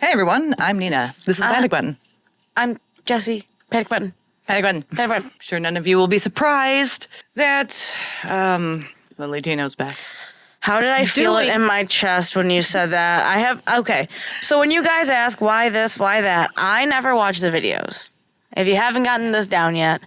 Hey everyone, I'm Nina. This is Panic Button. I'm Jesse. Panic Button. Panic Button. Panic Button. I'm sure none of you will be surprised that Lillytino's back. How did I feel it in my chest when you said that? Okay. So when you guys ask why this, why that, I never watch the videos. If you haven't gotten this down yet,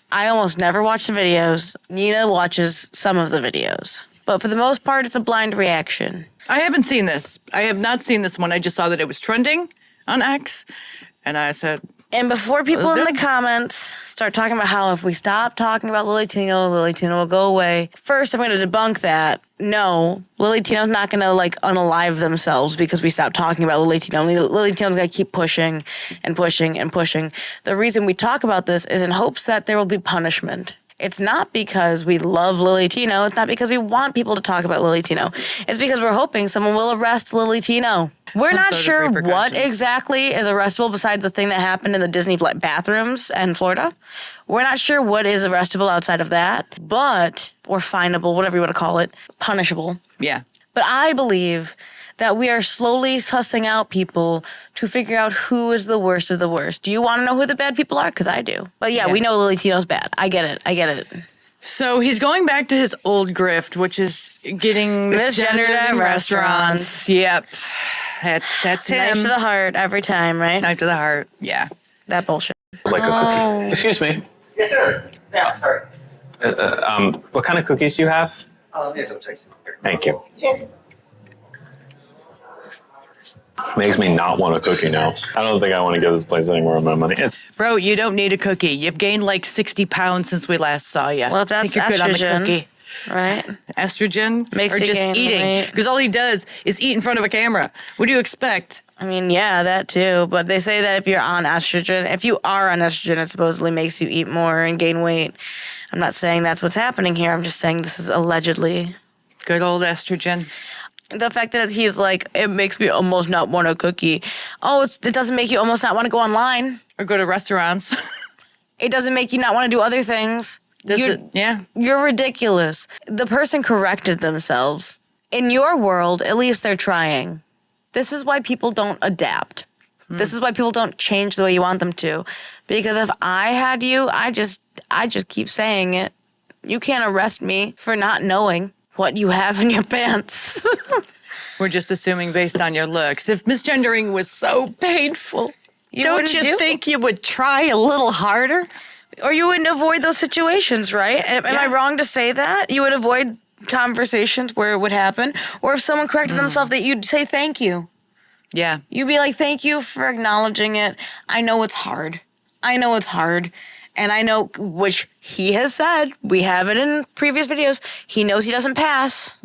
I almost never watch the videos. Nina watches some of the videos. But for the most part, it's a blind reaction. I haven't seen this. I have not seen this one. I just saw that it was trending on X, and I said... And before people in the comments start talking about how if we stop talking about Lillytino will go away, first I'm going to debunk that. No, Lillytino's not going to unalive themselves because we stop talking about Lillytino. Lillytino's going to keep pushing and pushing and pushing. The reason we talk about this is in hopes that there will be punishment. It's not because we love Lillytino. It's not because we want people to talk about Lillytino. It's because we're hoping someone will arrest Lillytino. We're not sure what exactly is arrestable besides the thing that happened in the Disney bathrooms in Florida. We're not sure what is arrestable outside of that, or finable, whatever you want to call it, punishable. Yeah. But I believe that we are slowly sussing out people to figure out who is the worst of the worst. Do you want to know who the bad people are? Because I do. But yeah, we know Lillytino's bad. I get it. So he's going back to his old grift, which is getting misgendered in restaurants. Yep. That's him. Knife to the heart every time, right? Knife to the heart, yeah. That bullshit. Like a cookie. Excuse me. Yes, sir. Yeah, sorry. What kind of cookies do you have? Yeah, go take some here. Thank you. Yes. Makes me not want a cookie now. I don't think I want to give this place any more of my money. Bro, you don't need a cookie. You've gained 60 pounds since we last saw you. Well, if that's you're good on the estrogen, cookie. right? Estrogen? Makes or you just gain eating? weight. Because all he does is eat in front of a camera. What do you expect? I mean, yeah, that too. But they say that if you are on estrogen, it supposedly makes you eat more and gain weight. I'm not saying that's what's happening here. I'm just saying this is allegedly. Good old estrogen. The fact that he's it makes me almost not want a cookie. Oh, it doesn't make you almost not want to go online. Or go to restaurants. It doesn't make you not want to do other things. Yeah. You're ridiculous. The person corrected themselves. In your world, at least they're trying. This is why people don't adapt. This is why people don't change the way you want them to. Because if I had you, I just keep saying it. You can't arrest me for not knowing what you have in your pants. We're just assuming based on your looks. If misgendering was so painful, don't you think you would try a little harder? Or you wouldn't avoid those situations, right? Am I wrong to say that? You would avoid conversations where it would happen? Or if someone corrected themselves, that you'd say thank you. Yeah. You'd be like, thank you for acknowledging it. I know it's hard. And I know, which he has said, we have it in previous videos, he knows he doesn't pass.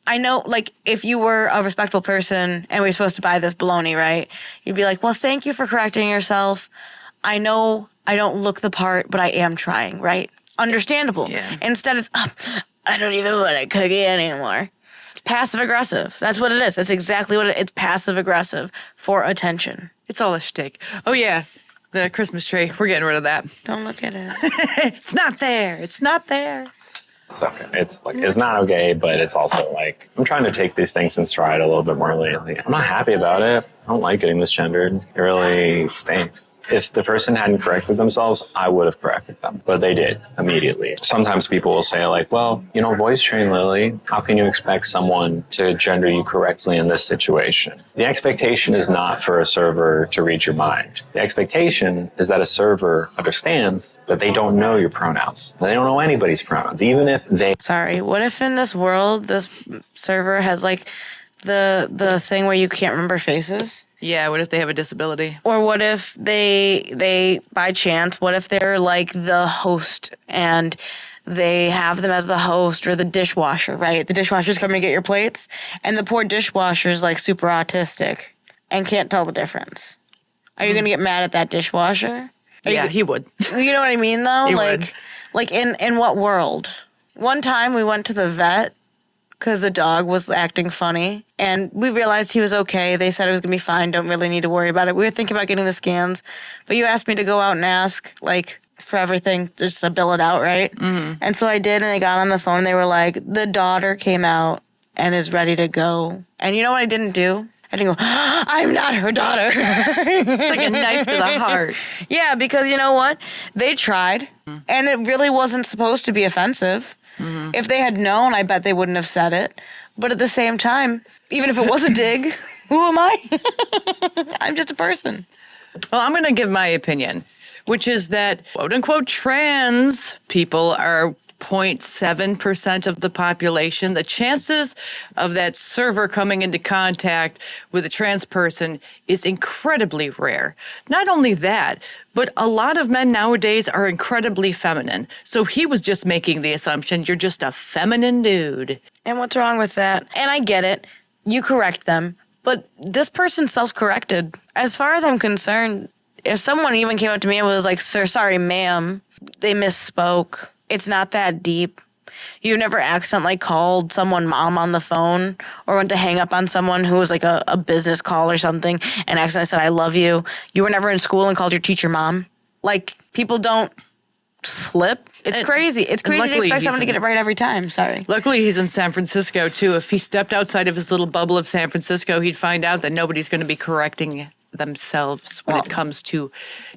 I know, if you were a respectable person and we were supposed to buy this bologna, right? You'd be like, well, thank you for correcting yourself. I know I don't look the part, but I am trying, right? Understandable. Yeah. Instead it's, I don't even want a cookie anymore. It's passive-aggressive. That's what it is. That's exactly what it's passive-aggressive for attention. It's all a shtick. Oh, yeah. The Christmas tree. We're getting rid of that. Don't look at it. It's not there. It's not there. It's okay. It's not okay, but it's also I'm trying to take these things in stride a little bit more lately. I'm not happy about it. I don't like getting misgendered. It really stinks. If the person hadn't corrected themselves, I would have corrected them, but they did immediately. Sometimes people will say well, voice train Lily, how can you expect someone to gender you correctly in this situation? The expectation is not for a server to read your mind. The expectation is that a server understands that they don't know your pronouns. They don't know anybody's pronouns, even if they... Sorry, what if in this world, this server has the thing where you can't remember faces? Yeah, what if they have a disability? Or what if they by chance, what if they're the host and they have them as the host or the dishwasher, right? The dishwasher's coming to get your plates and the poor dishwasher's super autistic and can't tell the difference. Are you going to get mad at that dishwasher? He would. You know what I mean though? He would. In what world? One time we went to the vet because the dog was acting funny. And we realized he was okay. They said it was going to be fine. Don't really need to worry about it. We were thinking about getting the scans. But you asked me to go out and ask, for everything, just to bill it out, right? Mm-hmm. And so I did, and they got on the phone. They were like, the daughter came out and is ready to go. And you know what I didn't do? I didn't go, I'm not her daughter. It's like a knife to the heart. Yeah, because you know what? They tried, and it really wasn't supposed to be offensive. Mm-hmm. If they had known, I bet they wouldn't have said it. But at the same time, even if it was a dig, who am I? I'm just a person. Well, I'm going to give my opinion, which is that, quote unquote, trans people are 0.7% of the population. The chances of that server coming into contact with a trans person is incredibly rare. Not only that, but a lot of men nowadays are incredibly feminine. So he was just making the assumption you're just a feminine dude. And what's wrong with that? And I get it. You correct them. But this person self-corrected. As far as I'm concerned, if someone even came up to me and was like, sir, sorry, ma'am, they misspoke. It's not that deep. You've never accidentally called someone mom on the phone or went to hang up on someone who was like a business call or something and accidentally said, I love you. You were never in school and called your teacher mom. Like, people don't slip. It's crazy. It's crazy to expect someone to get it right every time. Sorry. Luckily, he's in San Francisco, too. If he stepped outside of his little bubble of San Francisco, he'd find out that nobody's going to be correcting themselves when it comes to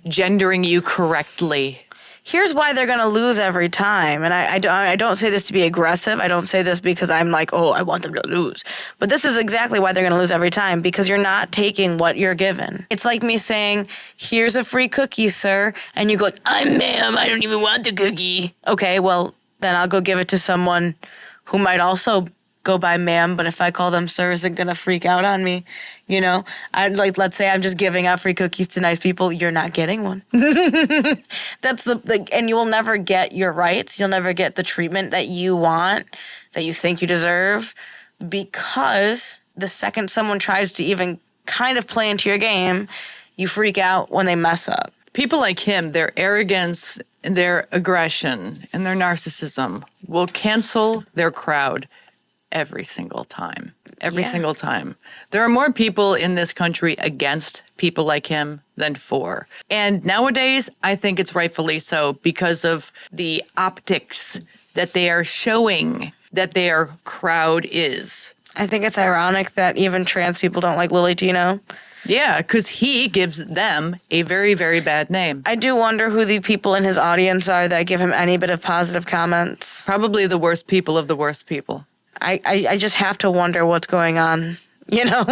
gendering you correctly. Here's why they're going to lose every time. And I don't say this to be aggressive. I don't say this because I'm like, oh, I want them to lose. But this is exactly why they're going to lose every time, because you're not taking what you're given. It's like me saying, here's a free cookie, sir. And you go, ma'am, I don't even want the cookie. Okay, well, then I'll go give it to someone who might also go by ma'am, but if I call them sir, isn't going to freak out on me. You know, let's say I'm just giving out free cookies to nice people. You're not getting one. That's and you will never get your rights. You'll never get the treatment that you want, that you think you deserve, because the second someone tries to even kind of play into your game, you freak out when they mess up. People like him, their arrogance, and their aggression, and their narcissism will cancel their crowd every single time. Every single time. There are more people in this country against people like him than for. And nowadays, I think it's rightfully so because of the optics that they are showing that their crowd is. I think it's ironic that even trans people don't like Lillytino. Yeah, because he gives them a very, very bad name. I do wonder who the people in his audience are that give him any bit of positive comments. Probably the worst people of the worst people. I just have to wonder what's going on, you know?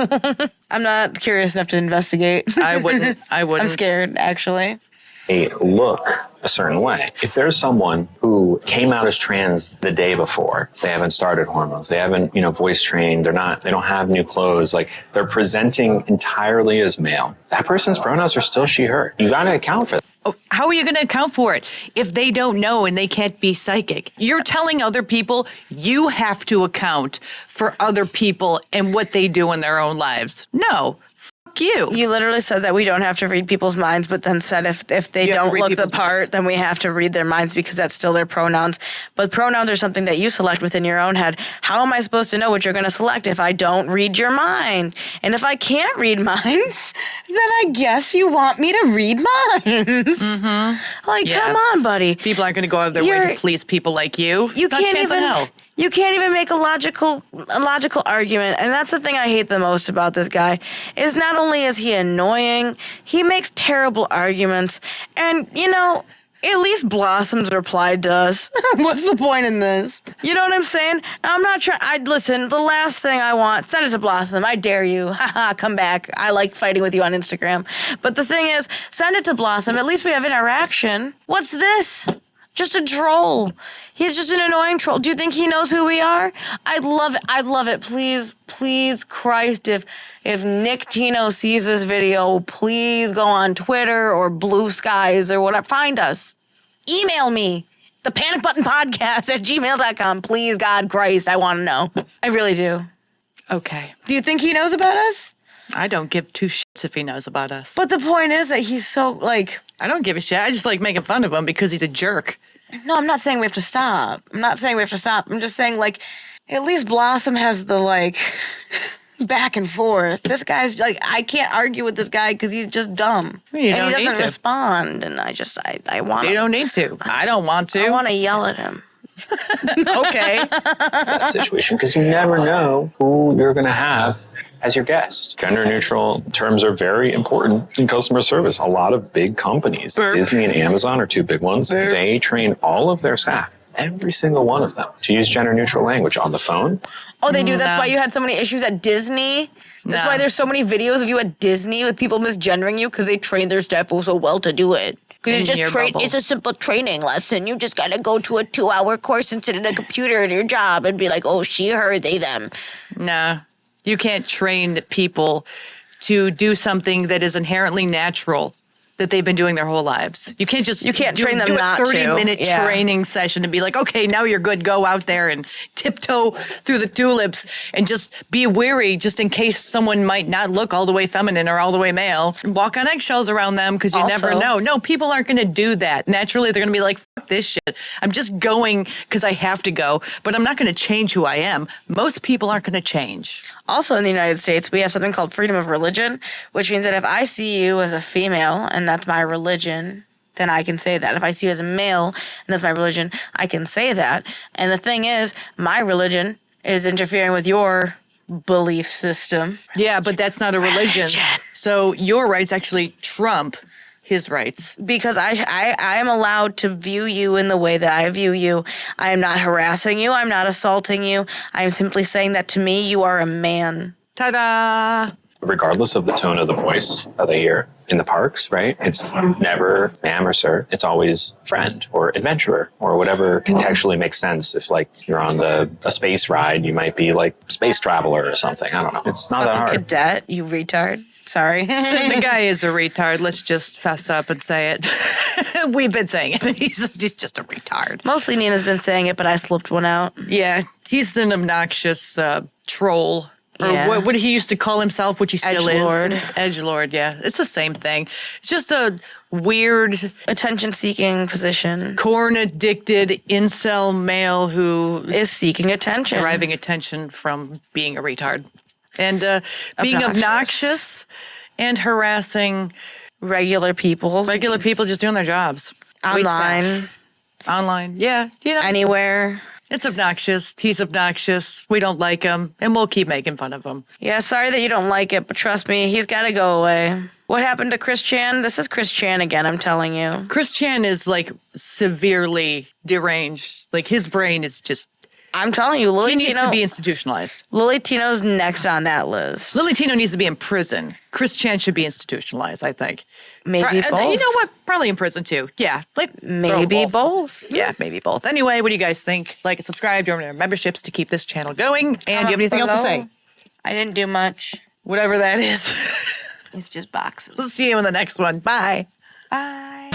I'm not curious enough to investigate. I wouldn't. I'm scared, actually. They look a certain way. If there's someone who came out as trans the day before, they haven't started hormones, they haven't, voice trained, they don't have new clothes, like they're presenting entirely as male, that person's pronouns are still she, her. You got to account for that. Oh, how are you going to account for it if they don't know and they can't be psychic? You're telling other people you have to account for other people and what they do in their own lives. No. You. You literally said that we don't have to read people's minds, but then said if they don't look the part, then we have to read their minds because that's still their pronouns. But pronouns are something that you select within your own head. How am I supposed to know what you're going to select if I don't read your mind? And if I can't read minds, then I guess you want me to read minds. Mm-hmm. Like, come on, buddy. People aren't going to go out of their way to please people like you. You Not can't chance in hell. You can't even make a logical argument. And that's the thing I hate the most about this guy, is not only is he annoying, he makes terrible arguments. And, at least Blossom's replied to us. What's the point in this? You know what I'm saying? I'm not trying. Listen, the last thing I want, send it to Blossom. I dare you. Haha, come back. I like fighting with you on Instagram. But the thing is, send it to Blossom. At least we have interaction. What's this? Just a troll. He's just an annoying troll. Do you think he knows who we are? I'd love it. I'd love it. Please, Christ, if Nick Tino sees this video, please go on Twitter or Blue Skies or whatever. Find us. Email me. The panicbuttonpodcast@gmail.com. Please, God Christ, I want to know. I really do. Okay. Do you think he knows about us? I don't give two shits if he knows about us. But the point is that he's so, I don't give a shit. I just like making fun of him because he's a jerk. No, I'm not saying we have to stop. I'm just saying, at least Blossom has the, back and forth. This guy's, I can't argue with this guy because he's just dumb. He doesn't respond, and I want to. You don't need to. I don't want to. I want to yell at him. Okay. That situation, because you never know who you're going to have as your guest. Gender neutral terms are very important in customer service. A lot of big companies, Disney and Amazon are two big ones, they train all of their staff, every single one of them, to use gender neutral language on the phone. Oh, they do? That's why you had so many issues at Disney? That's why there's so many videos of you at Disney with people misgendering you because they trained their staff so well to do it. Because it's a simple training lesson. You just got to go to a 2-hour course and sit at a computer at your job and be like, oh, she, her, they, them. No, you can't train people to do something that is inherently natural that they've been doing their whole lives. You can't train them do not a to. 30-minute training session and be like, okay, now you're good. Go out there and tiptoe through the tulips and just be wary just in case someone might not look all the way feminine or all the way male. And walk on eggshells around them because you never know. No, people aren't going to do that. Naturally, they're going to be like, fuck this shit. I'm just going because I have to go, but I'm not going to change who I am. Most people aren't going to change. Also in the United States, we have something called freedom of religion, which means that if I see you as a female and that's my religion, then I can say that. If I see you as a male and that's my religion, I can say that. And the thing is, my religion is interfering with your belief system. Yeah, but that's not a religion. So your rights actually trump his rights. Because I am allowed to view you in the way that I view you. I am not harassing you. I'm not assaulting you. I am simply saying that to me, you are a man. Ta-da! Regardless of the tone of the voice that they hear in the parks, right? It's never ma'am or sir. It's always friend or adventurer or whatever contextually makes sense. If like you're on a space ride, you might be like space traveler or something. I don't know. It's not that hard. Cadet, you retard. Sorry. The guy is a retard. Let's just fess up and say it. We've been saying it. He's just a retard. Mostly Nina's been saying it, but I slipped one out. Yeah, he's an obnoxious troll. Or Yeah. what he used to call himself, which he still Edgelord. is. Edgelord, yeah. It's the same thing. It's just a weird, Attention-seeking position. corn-addicted incel male who Is seeking attention. deriving attention from being a retard. And being obnoxious and harassing Regular people. regular people just doing their jobs. Wait Online. staff. Online, yeah. You know, Anywhere. it's obnoxious. He's obnoxious. We don't like him, and we'll keep making fun of him. Yeah, sorry that you don't like it, but trust me, he's got to go away. What happened to Chris Chan? This is Chris Chan again, I'm telling you. Chris Chan is like severely deranged. Like his brain is just, I'm telling you, he needs to be Lillytino, institutionalized. Lillytino's next on that list. Lillytino needs to be in prison. Chris Chan should be institutionalized, I think. Maybe both. You know what? Probably in prison too. Yeah. Like Maybe both. Yeah, maybe both. Anyway, what do you guys think? Like and subscribe, join our memberships to keep this channel going. And do you have anything else to say? I didn't do much. Whatever that is. It's just boxes. We'll see you in the next one. Bye. Bye.